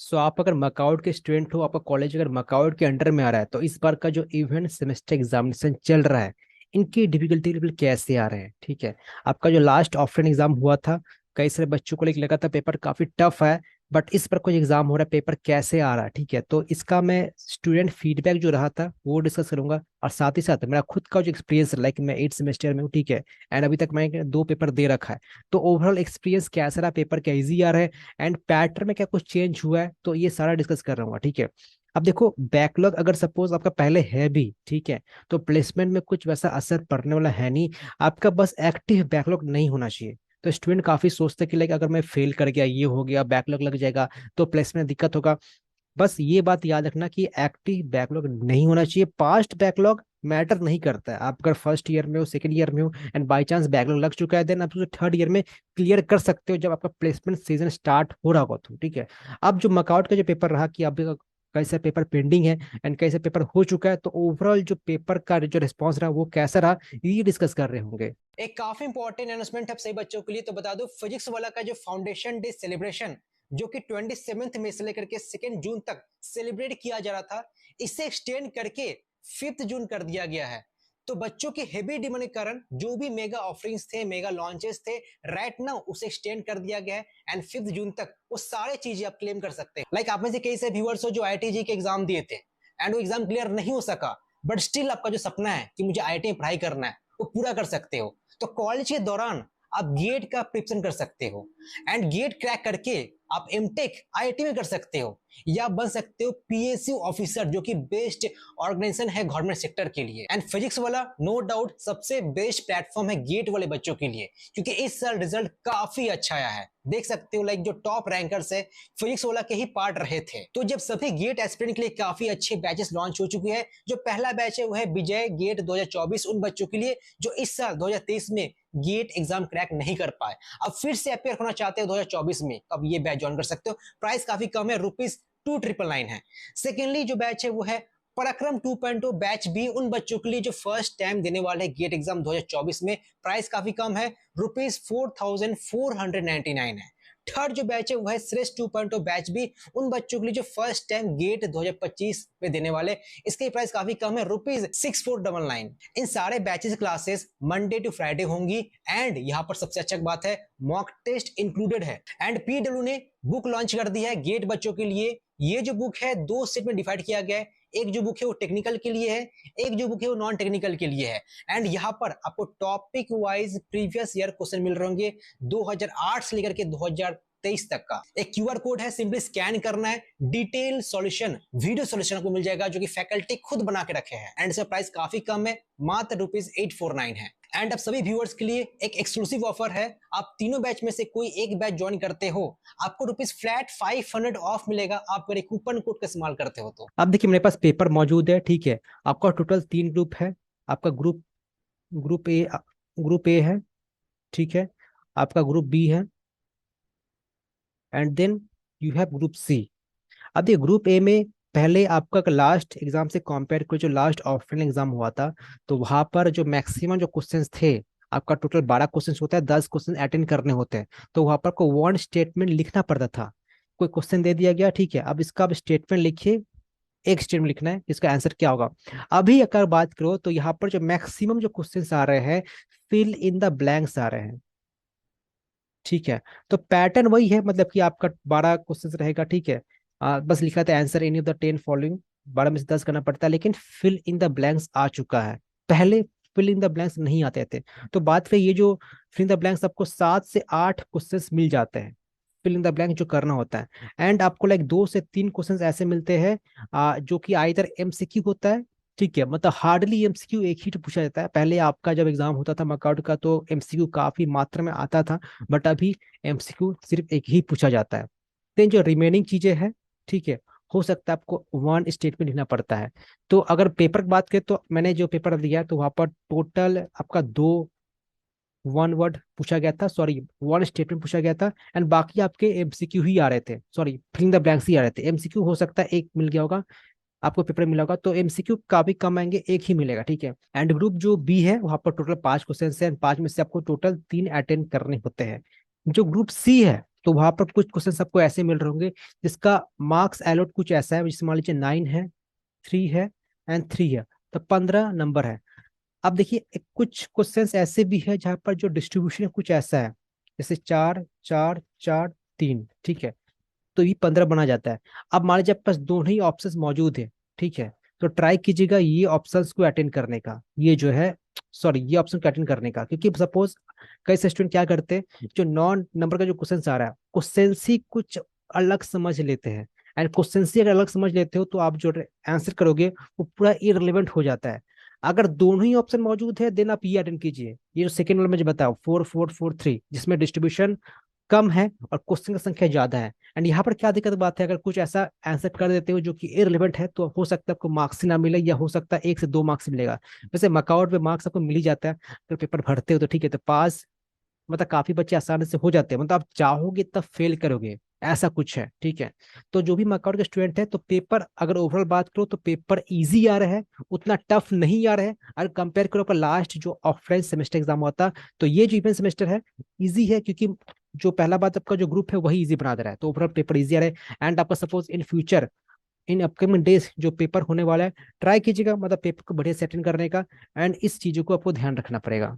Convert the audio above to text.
सो आप अगर मकाउट के स्टूडेंट हो, आपका कॉलेज अगर मकाउट के अंडर में आ रहा है, तो इस बार का जो इवेंट सेमेस्टर एग्जामिनेशन चल रहा है, इनकी डिफिकल्टी लेवल कैसे आ रहे हैं, ठीक है। आपका जो लास्ट ऑफलाइन एग्जाम हुआ था, कई सारे बच्चों को लगा था पेपर काफी टफ है, बट इस पर कोई एग्जाम हो रहा है, पेपर कैसे आ रहा है, ठीक है। तो इसका मैं स्टूडेंट फीडबैक जो रहा था वो डिस्कस करूंगा, और साथ ही साथ मेरा खुद का जो एक्सपीरियंस, लाइक मैं 8 सेमेस्टर में हूँ, ठीक है। एंड अभी तक मैंने 2 पेपर दे रखा है। तो ओवरऑल एक्सपीरियंस कैसा रहा, पेपर क्या इजी आ रहा है, एंड पैटर्न में क्या कुछ चेंज हुआ है, तो ये सारा डिस्कस कर रहा हूँ, ठीक है। अब देखो, बैकलॉग अगर सपोज आपका पहले है भी, ठीक है, तो प्लेसमेंट में कुछ वैसा असर पड़ने वाला है नहीं। आपका बस एक्टिव बैकलॉग नहीं होना चाहिए। तो स्टूडेंट काफी सोचते हैं कि लाइक अगर मैं फेल कर गया, ये हो गया, बैकलॉग लग जाएगा, तो प्लेसमेंट दिक्कत होगा। बस ये बात याद रखना कि एक्टिव बैकलॉग नहीं होना चाहिए। पास्ट बैकलॉग मैटर नहीं करता है। आप अगर फर्स्ट ईयर में हो, सेकंड ईयर में हो, एंड बाई चांस बैकलॉग लग चुका है, देन आप उसे थर्ड ईयर में क्लियर कर सकते हो, जब आपका प्लेसमेंट सीजन स्टार्ट हो रहा होगा, तो ठीक है। अब जो मकआउट का जो पेपर रहा कि अब कैसे पेपर पेंडिंग है एंड कैसे पेपर हो चुका है, तो ओवरऑल जो पेपर का जो रिस्पॉन्स रहा वो कैसा रहा, ये डिस्कस कर रहे होंगे। एक काफी इंपॉर्टेंट अनाउंसमेंट है सभी बच्चों के लिए। तो बता दूं, फिजिक्स वाला का जो फाउंडेशन डे सेलिब्रेशन, जो कि 27 मई से लेकर के 2 जून तक सेलिब्रेट किया जा रहा था, इसे एक्सटेंड करके 5 जून कर दिया गया है। तो बच्चों की हेवी डिमांड के कारण जो भी मेगा ऑफरिंग्स थे, मेगा लॉन्चेस थे, राइट नाउ उसे एक्सटेंड कर दिया गया है। एंड 5 जून तक वो सारे चीजें आप क्लेम कर सकते हैं। लाइक आप में से कई से व्यूअर्स हो जो आईआईटी के एग्जाम दिए थे एंड वो एग्जाम क्लियर नहीं हो सका, बट स्टिल आपका जो सपना है कि मुझे आईआईटी में पढ़ाई करना है, वो पूरा कर सकते हो। तो कॉलेज के दौरान आप गेट का प्रिपरेशन कर सकते हो, एंड गेट क्रैक करके आप एमटेक आईआईटी में कर सकते हो, या बन सकते हो पीएसयू ऑफिसर, जो कि बेस्ट ऑर्गेनाइजेशन है गवर्नमेंट सेक्टर के लिए। एंड फिजिक्स वाला नो डाउट सबसे बेस्ट प्लेटफॉर्म है गेट वाले बच्चों के लिए, क्योंकि इस साल रिजल्ट काफी अच्छा आया है। देख सकते हो, लाइक जो टॉप रैंकर्स है फिजिक्स वाला के ही पार्ट रहे थे। तो जब सभी गेट एस्पिरेंट के लिए काफी अच्छे बैचेस लॉन्च हो चुके हैं, जो पहला बैच है वो है विजय गेट 2024, उन बच्चों के लिए जो इस साल 2023 में गेट एग्जाम क्रैक नहीं कर पाए, अब फिर से अपेयर होना चाहते हो 2024 में, तो अब ये बैच ज्वाइन कर सकते हो। प्राइस काफी कम है, ₹2999 है। सेकेंडली जो बैच है वो है पराक्रम 2.0 बैच बी, उन बच्चों के लिए जो फर्स्ट टाइम देने वाले गेट एग्जाम 2024 में। प्राइस काफी कम है, ₹4499 है। थर्ड जो बैच है वो है श्रेष्ठ 2.0 बैच भी, उन बच्चों के लिए जो फर्स्ट टाइम गेट 2025 में देने वाले। इसकी प्राइस काफी कम है, ₹6499। इन सारे batches classes Monday to Friday होंगी, एंड यहाँ पर सबसे अच्छा बात है मॉक टेस्ट इंक्लूडेड है। एंड पीडब्ल्यू ने बुक लॉन्च कर दी है गेट बच्चों के लिए। ये जो बुक है 2 सेट में डिवाइड किया गया है। एक जो बुक है वो टेक्निकल के लिए है, एक जो बुक है वो नॉन टेक्निकल के लिए है। एंड यहाँ पर आपको topic wise previous year question मिल रहे होंगे 2008 से लेकर के 2023 तक का। एक क्यूआर कोड है, सिंपली स्कैन करना है, डिटेल सॉल्यूशन वीडियो सॉल्यूशन आपको मिल जाएगा, जो कि फैकल्टी खुद बना के रखे हैं। एंड इसका प्राइस काफी कम है, मात्र ₹849 है। एंड अब सभी व्यूअर्स के लिए एक एक्सक्लूसिव ऑफर है। आप तीनों बैच में से कोई एक बैच ज्वाइन करते हो, आपको ₹फ्लैट 500 ऑफ मिलेगा, आप अगर कूपन कोड का इस्तेमाल करते हो तो। अब देखिए, मेरे पास पेपर मौजूद है, ठीक है। आपका टोटल 3 ग्रुप है। आपका group group A group A है, ठीक है। आपका ग्रुप बी है, and then you have group C. अब ये ग्रुप ए में पहले आपका लास्ट एग्जाम से कंपेयर कर, जो लास्ट ऑफलाइन एग्जाम हुआ था, तो वहां पर जो मैक्सिमम जो क्वेश्चंस थे, आपका टोटल 12 क्वेश्चन होता है, 10 क्वेश्चन अटेंड करने होते हैं। तो वहां पर को वन स्टेटमेंट लिखना पड़ता था। कोई क्वेश्चन दे दिया गया, ठीक है, अब इसका अब स्टेटमेंट लिखिए, एक स्टेटमेंट लिखना है, इसका आंसर क्या होगा। अभी अगर बात करो तो यहाँ पर जो मैक्सिमम जो क्वेश्चंस आ रहे हैं, फिल इन द ब्लैंक्स आ रहे हैं, ठीक है। तो पैटर्न वही है, मतलब कि आपका 12 क्वेश्चन रहेगा, ठीक है। बस लिखा था answer any of the 10 following, 12 में से 10 करना पड़ता है, लेकिन फिल इन द ब्लैंक्स आ चुका है। पहले फिल इन द ब्लैंक्स नहीं आते थे। तो बात पे ये जो फिल इन द ब्लैंक्स, आपको 7 से 8 क्वेश्चंस मिल जाते हैं फिल इन द ब्लैंक जो करना होता है। एंड आपको लाइक 2 से 3 क्वेश्चंस ऐसे मिलते हैं जो कि आइदर एमसीक्यू होता है, ठीक है, मतलब हार्डली एमसीक्यू एक ही तो पूछा जाता है। पहले आपका जब एग्जाम होता था मकआउट का, तो एमसीक्यू काफी मात्रा में आता था, बट अभी एमसीक्यू सिर्फ एक ही पूछा जाता है। देन जो रिमेनिंग चीजें हैं, ठीक है, हो सकता है आपको वन स्टेटमेंट लिखना पड़ता है। तो अगर पेपर की बात करें, तो मैंने जो पेपर दिया है, तो वहां पर टोटल आपका 1 वर्ड पूछा गया था, सॉरी, वन स्टेटमेंट पूछा गया था, एंड बाकी आपके एमसीक्यू ही आ रहे थे, सॉरी, फिलिंग द ब्लैंक्स ही आ रहे थे। एमसीक्यू हो सकता है एक मिल गया होगा, आपको पेपर मिला होगा, तो एमसीक्यू काफी कम आएंगे, एक ही मिलेगा, ठीक है। एंड ग्रुप जो बी है, वहां पर टोटल 5 क्वेश्चन है, 5 में से आपको टोटल 3 अटेंड करने होते हैं। जो ग्रुप सी है, तो वहां पर कुछ क्वेश्चन आपको ऐसे मिल रहे होंगे जिसका मार्क्स अलॉट कुछ ऐसा है, जैसे मान लीजिए 9 है, 3 है एंड 3 है, तो 15 नंबर है। अब देखिए कुछ क्वेश्चंस ऐसे भी है जहां पर जो डिस्ट्रीब्यूशन है कुछ ऐसा है, जैसे 4 4 4 3, ठीक है, तो ये 15 बना जाता है। अब मान लीजिए आपके पास दोनों ही ऑप्शंस मौजूद है, ठीक है, तो ट्राई कीजिएगा ये ऑप्शंस को अटेंड करने का, ये जो है सॉरी ये ऑप्शन को अटेंड करने का, क्योंकि सपोज कई स्टूडेंट क्या करते हैं, जो नॉन नंबर का जो क्वेश्चन आ रहा है क्वेश्चन ही कुछ अलग समझ लेते हैं, एंड क्वेश्चन ही अगर अलग समझ लेते हो तो आप जो आंसर करोगे वो पूरा इररिलेवेंट हो जाता है। अगर दोनों ही ऑप्शन मौजूद है देन आप ये अटेंड कीजिए, ये जो सेकंड वाला मुझे बताओ 4 4 4 3, जिसमें डिस्ट्रीब्यूशन कम है और क्वेश्चन की संख्या ज्यादा है। एंड यहाँ पर क्या दिक्कत बात है, अगर कुछ ऐसा आंसर कर देते हो जो कि इररिलेवेंट है तो हो सकता है आपको मार्क्स ही ना मिले, या हो सकता है 1 से 2 मार्क्स मिलेगा। वैसे मकाउट पे मार्क्स आपको मिल ही जाता है, अगर पेपर भरते हो तो ठीक है, तो पास मतलब काफी बच्चे आसानी से हो जाते हैं, मतलब आप चाहोगे तब फेल करोगे, ऐसा कुछ है, ठीक है। तो जो भी मकाउट के स्टूडेंट है तो पेपर अगर ओवरऑल बात करो तो पेपर इजी आ रहा है, उतना टफ नहीं आ रहा है। अगर कंपेयर करो पर लास्ट जो ऑफलाइन सेमेस्टर एग्जाम होता तो ये जो इवेंट सेमेस्टर है इजी है, क्योंकि जो पहला बात आपका जो ग्रुप है वही इजी बना दे रहा है, तो ओवरऑल पेपर इजी आ रहा है। एंड आपका suppose in future in upcoming days जो पेपर होने वाला है ट्राई कीजिएगा मतलब पेपर को बढ़िया से अटेंड करने का, एंड इस चीजों को आपको ध्यान रखना पड़ेगा।